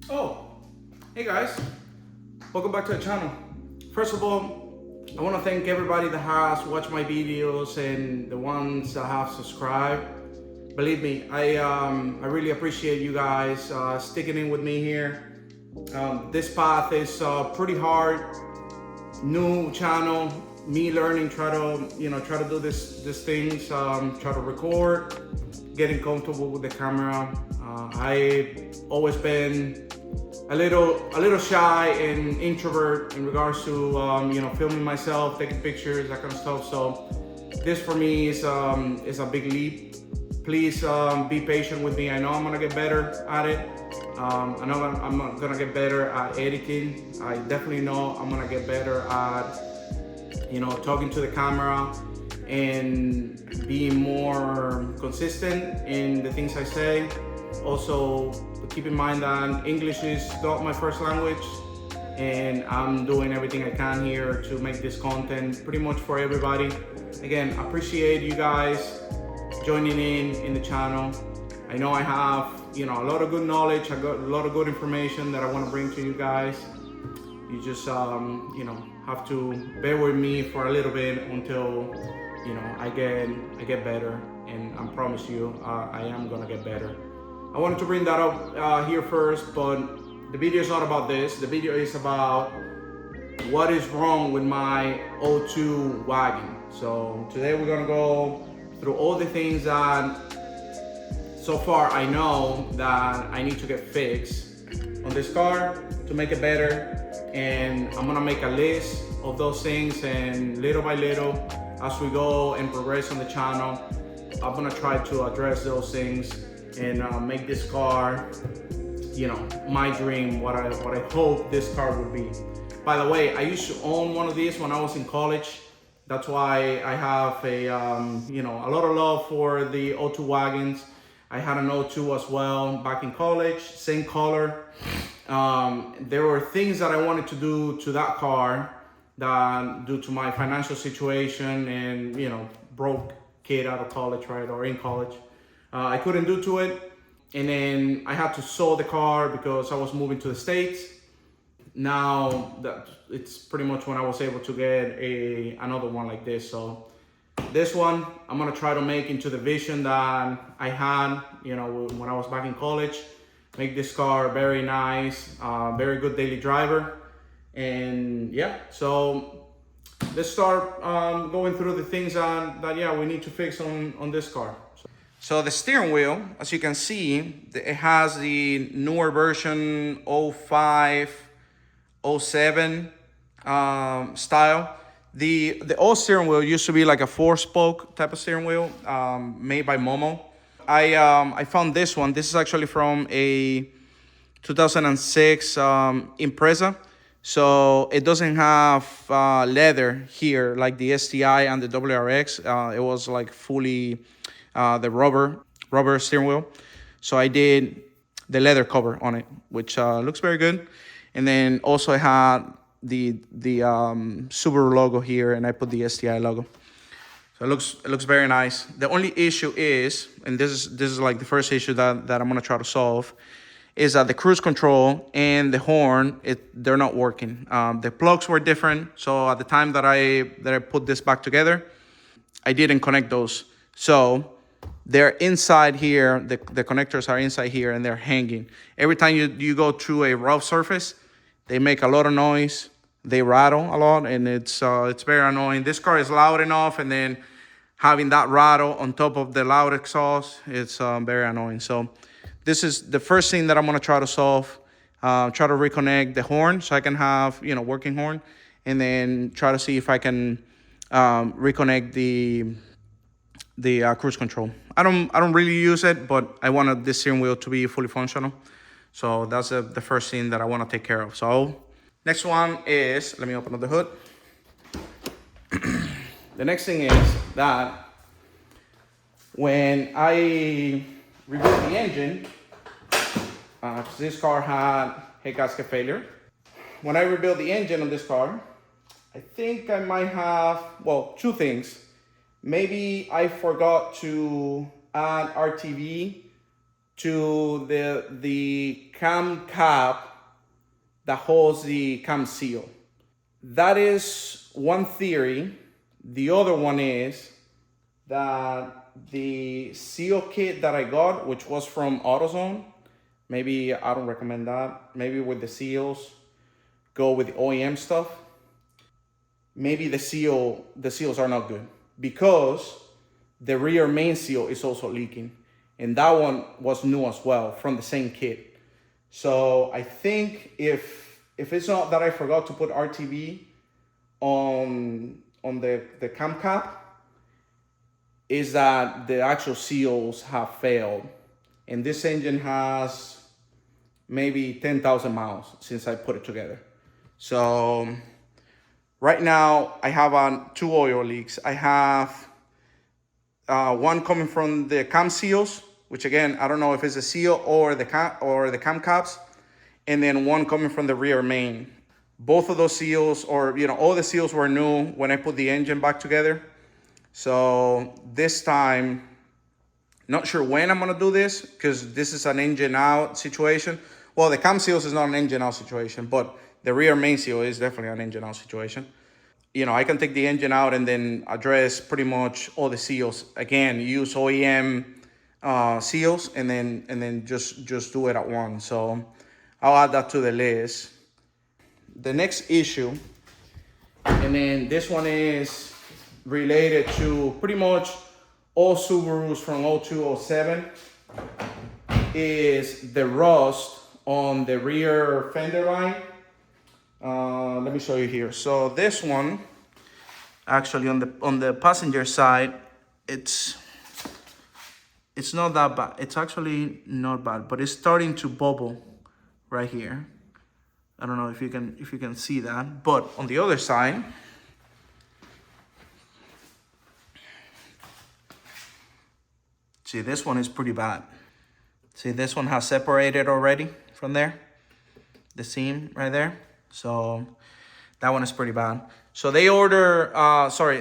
Oh, hey guys, welcome back to the channel. First of all, I want to thank everybody that has watched my videos and the ones that have subscribed. Believe me, I really appreciate you guys sticking in with me here. This path is pretty hard. New channel, me learning, try to do this things, try to record, getting comfortable with the camera. I always been a little shy and introvert in regards to filming myself, taking pictures, that kind of stuff. So this for me is a big leap. Please be patient with me. I know I'm gonna get better at it. I know I'm gonna get better at editing. I definitely know I'm gonna get better at talking to the camera and being more consistent in the things I say. Also, keep in mind that English is not my first language, and I'm doing everything I can here to make this content pretty much for everybody. Again, I appreciate you guys joining in the channel. I know I have a lot of good knowledge. I got a lot of good information that I want to bring to you guys. You just have to bear with me for a little bit until I get better, and I promise you I am gonna get better. I wanted to bring that up here first, but the video is not about this. The video is about what is wrong with my O2 wagon. So today we're gonna go through all the things that so far I know that I need to get fixed on this car to make it better. And I'm gonna make a list of those things, and little by little, as we go and progress on the channel, I'm gonna try to address those things and make this car, my dream, what I hope this car would be. By the way, I used to own one of these when I was in college. That's why I have a lot of love for the O2 wagons. I had an O2 as well back in college, same color. There were things that I wanted to do to that car that, due to my financial situation and broke kid out of college, right, or in college, I couldn't do to it. And then I had to sell the car because I was moving to the States. Now that it's pretty much when I was able to get another one like this. So this one I'm gonna try to make into the vision that I had when I was back in college. Make this car very nice, very good daily driver. And yeah, so let's start going through the things that we need to fix on this car. So the steering wheel, as you can see, it has the newer version 05, 07 style. The old steering wheel used to be like a 4-spoke type of steering wheel, made by Momo. I found this one. This is actually from a 2006 Impreza. So it doesn't have leather here like the STI and the WRX. It was like fully the rubber steering wheel. So I did the leather cover on it, which looks very good. And then also I had the Subaru logo here, and I put the STI logo. So it looks very nice. The only issue is, and this is like the first issue that I'm gonna try to solve, is that the cruise control and the horn, they're not working. The plugs were different, so at the time that I put this back together, I didn't connect those. So they're inside here, the connectors are inside here, and they're hanging. Every time you go through a rough surface, they make a lot of noise, they rattle a lot, and it's very annoying. This car is loud enough, and then having that rattle on top of the loud exhaust, it's very annoying. So this is the first thing that I'm gonna try to solve. Try to reconnect the horn so I can have working horn, and then try to see if I can reconnect the cruise control. I don't really use it, but I wanted this steering wheel to be fully functional. So that's the first thing that I want to take care of. So next one is, let me open up the hood. The next thing is that when I rebuilt the engine, this car had head gasket failure. When I rebuilt the engine on this car, I think I might have, well, two things. Maybe I forgot to add RTV to the cam cap that holds the cam seal. That is one theory. The other one is that the seal kit that I got, which was from AutoZone, maybe I don't recommend that. Maybe with the seals, go with the OEM stuff. Maybe the seals are not good because the rear main seal is also leaking, and that one was new as well from the same kit. So I think if it's not that I forgot to put RTV on the cam cap, is that the actual seals have failed. And this engine has maybe 10,000 miles since I put it together. So right now I have two oil leaks. I have one coming from the cam seals, which again, I don't know if it's a seal or the cam caps, and then one coming from the rear main. Both of those seals, or all the seals were new when I put the engine back together. So this time, not sure when I'm gonna do this because this is an engine out situation. Well, the cam seals is not an engine out situation, but the rear main seal is definitely an engine out situation. I can take the engine out and then address pretty much all the seals. Again, use OEM seals and then just do it at once. So I'll add that to the list. The next issue, and then this one is related to pretty much all Subarus from 02, 07, is the rust on the rear fender line. Let me show you here. So this one, actually on the passenger side, it's not that bad. It's actually not bad, but it's starting to bubble right here. I don't know if you can see that, but on the other side, see, this one is pretty bad. See, this one has separated already from there, the seam right there. So that one is pretty bad. So they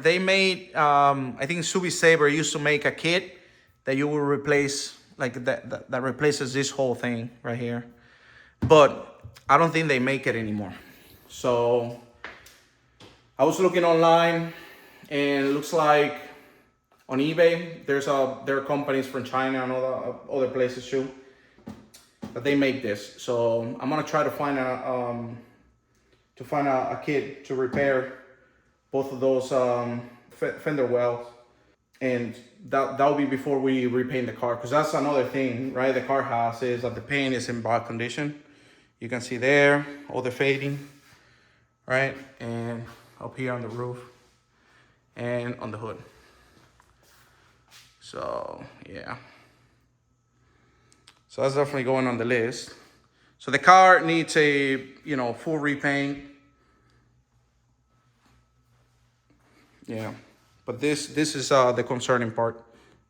they made, I think Subi Saber used to make a kit that you will replace, like that replaces this whole thing right here. But I don't think they make it anymore. So I was looking online and it looks like on eBay, there are companies from China and other places too that they make this. So I'm gonna try to find a kit to repair both of those fender wells, and that will be before we repaint the car, because that's another thing, right? The car has is that the paint is in bad condition. You can see there all the fading, right? And up here on the roof and on the hood. So yeah, so that's definitely going on the list. So the car needs a full repaint. Yeah, but this is the concerning part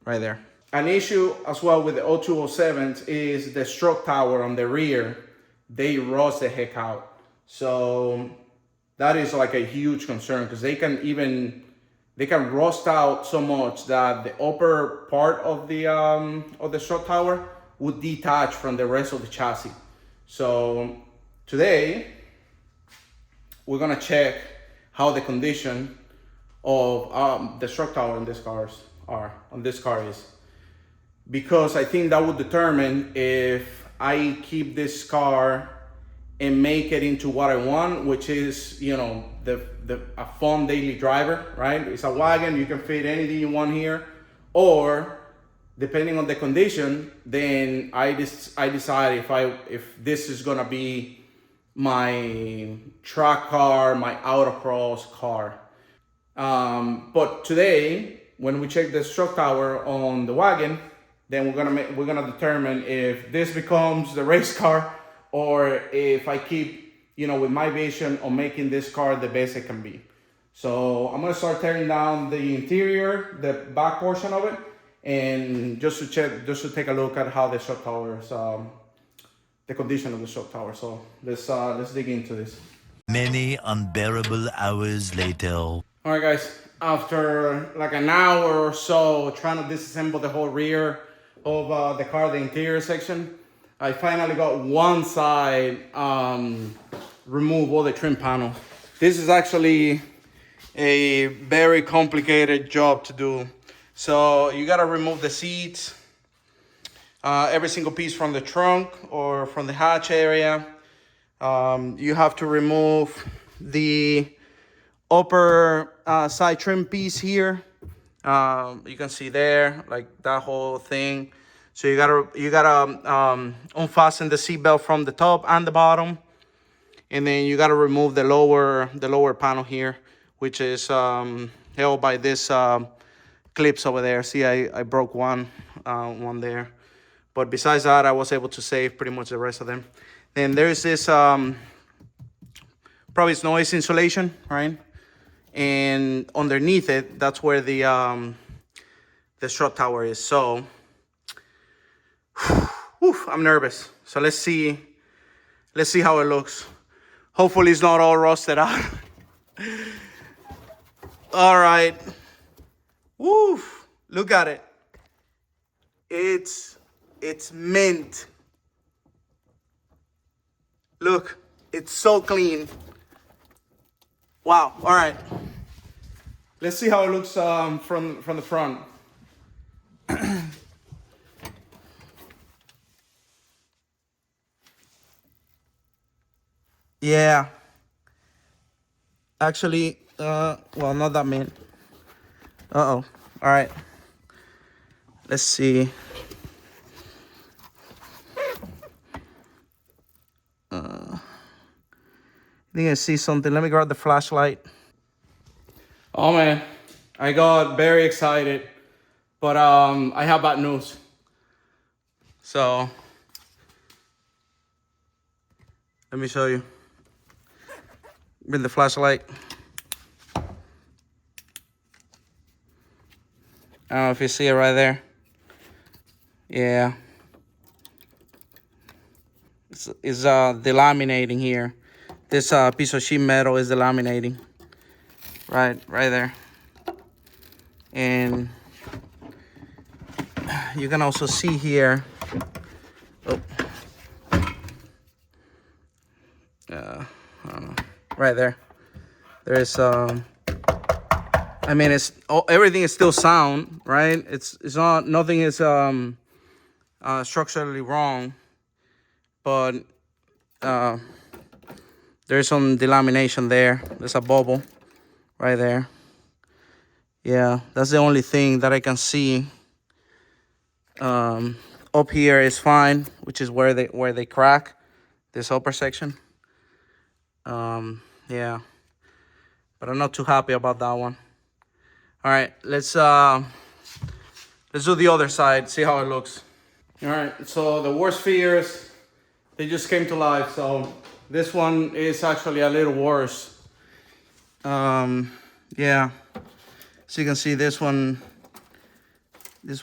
right there. An issue as well with the 0207s is the stroke tower on the rear. They rust the heck out. So that is like a huge concern because they can rust out so much that the upper part of the stroke tower would detach from the rest of the chassis. So today we're gonna check how the condition of the stroke tower in this car is, because I think that would determine if I keep this car and make it into what I want, which is a fun daily driver, right? It's a wagon, you can fit anything you want here, or depending on the condition, then I decide if this is gonna be my track car, my autocross car. But today, when we check the stroke tower on the wagon, then we're gonna determine if this becomes the race car or if I keep, with my vision of making this car the best it can be. So I'm gonna start tearing down the interior, the back portion of it, and just to take a look at how the stroke tower is, the condition of the stroke tower. So let's dig into this. Many unbearable hours later. All right, guys. After like an hour or so trying to disassemble the whole rear of the car, the interior section. I finally got one side remove all the trim panel. This is actually a very complicated job to do. So you gotta remove the seats, every single piece from the trunk or from the hatch area. You have to remove the upper side trim piece here. You can see there, like that whole thing. So you gotta unfasten the seatbelt from the top and the bottom, and then you gotta remove the lower panel here, which is held by this clips over there. See, I broke one there, but besides that, I was able to save pretty much the rest of them. Then there's this probably it's noise insulation, right? And underneath it, that's where the strut tower is. So whew, I'm nervous. So let's see how it looks. Hopefully it's not all rusted out. All right. Woo! Look at it. It's mint. Look, it's so clean. Wow. All right. Let's see how it looks from the front. Yeah. Actually, well, not that mint. Uh-oh. All right. Let's see. I think I see something. Let me grab the flashlight. Oh man, I got very excited, but I have bad news. So let me show you. With the flashlight. I don't know if you see it right there. Yeah. It's delaminating here. This piece of sheet metal is delaminating. Right there. And you can also see here. Oh. I don't know. Right there. There's I mean, everything is still sound, right? It's not, nothing is structurally wrong, but there's some delamination there. There's a bubble right there. Yeah, that's the only thing that I can see. Up here is fine, which is where they crack this upper section. Yeah, but I'm not too happy about that one. All right, let's do the other side, see how it looks. All right, so the worst fears, they just came to life. So this one is actually a little worse. Yeah, so you can see this one is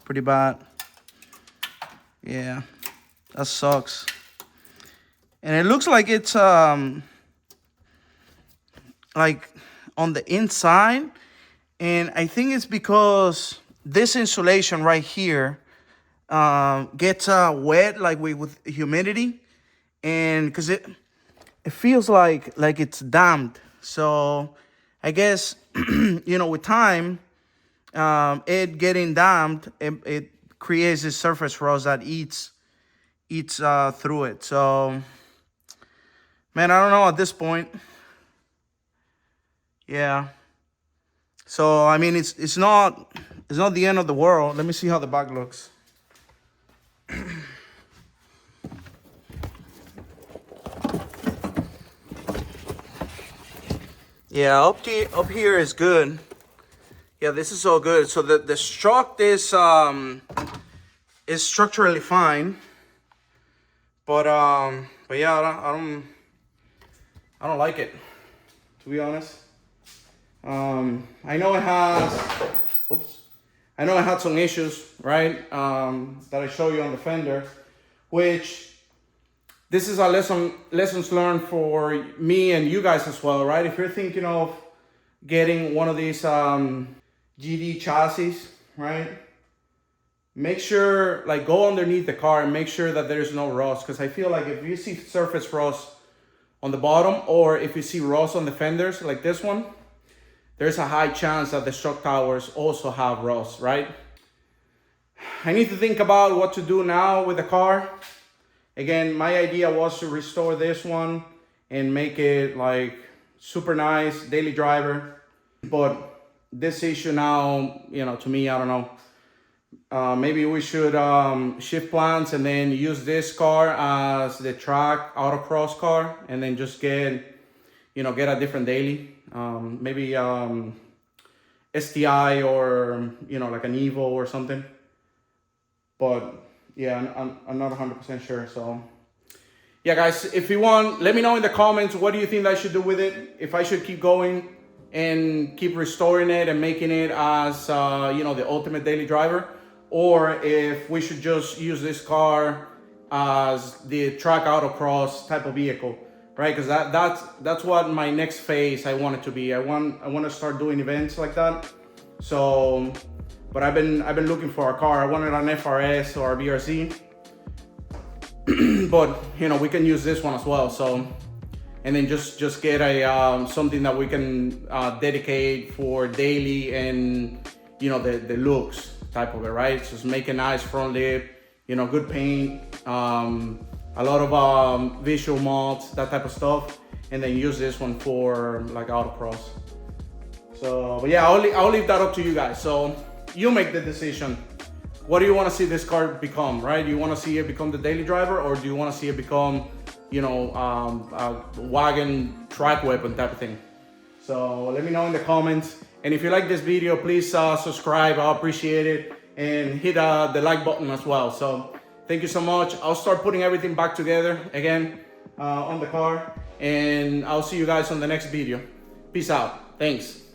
pretty bad. Yeah, that sucks. And it looks like it's like on the inside, and I think it's because this insulation right here gets wet, like with humidity, and because it feels like it's damped. So I guess you know, with time, it getting damped, it creates this surface rust that eats through it. So man, I don't know at this point. Yeah. So I mean, it's not the end of the world. Let me see how the back looks. Yeah, up here is good. Yeah, this is all good. So the strut is structurally fine, but yeah, I don't like it, to be honest. I know it has, I know it had some issues, right? That I show you on the fender, which this is a lessons learned for me and you guys as well, right? If you're thinking of getting one of these GD chassis, right? make sure, like, go underneath the car and make sure that there's no rust. Because I feel like if you see surface rust on the bottom, or if you see rust on the fenders like this one, there's a high chance that the strut towers also have rust, right? I need to think about what to do now with the car. Again, my idea was to restore this one and make it like super nice, daily driver. But this issue now, you know, to me, I don't know. Maybe we should shift plans and then use this car as the track autocross car, and then just get a different daily. Maybe STI, or like an Evo or something. But yeah, I'm not 100% sure. So yeah, guys, if you want, let me know in the comments, what do you think I should do with it? If I should keep going and keep restoring it and making it as the ultimate daily driver, or if we should just use this car as the track autocross type of vehicle, right? Because that's what my next phase I want it to be. I want to start doing events like that. So, but I've been looking for a car. I wanted an FRS or a BRZ, but we can use this one as well. So, and then just get a something that we can dedicate for daily and the looks type of it, right? Just make a nice front lip, good paint, a lot of visual mods, that type of stuff, and then use this one for like autocross. So, but yeah, I'll leave that up to you guys. So you make the decision. What do you want to see this car become, right? Do you want to see it become the daily driver, or do you want to see it become, a wagon track weapon type of thing? So let me know in the comments. And if you like this video, please subscribe. I appreciate it. And hit the like button as well. So thank you so much. I'll start putting everything back together again on the car. And I'll see you guys on the next video. Peace out. Thanks.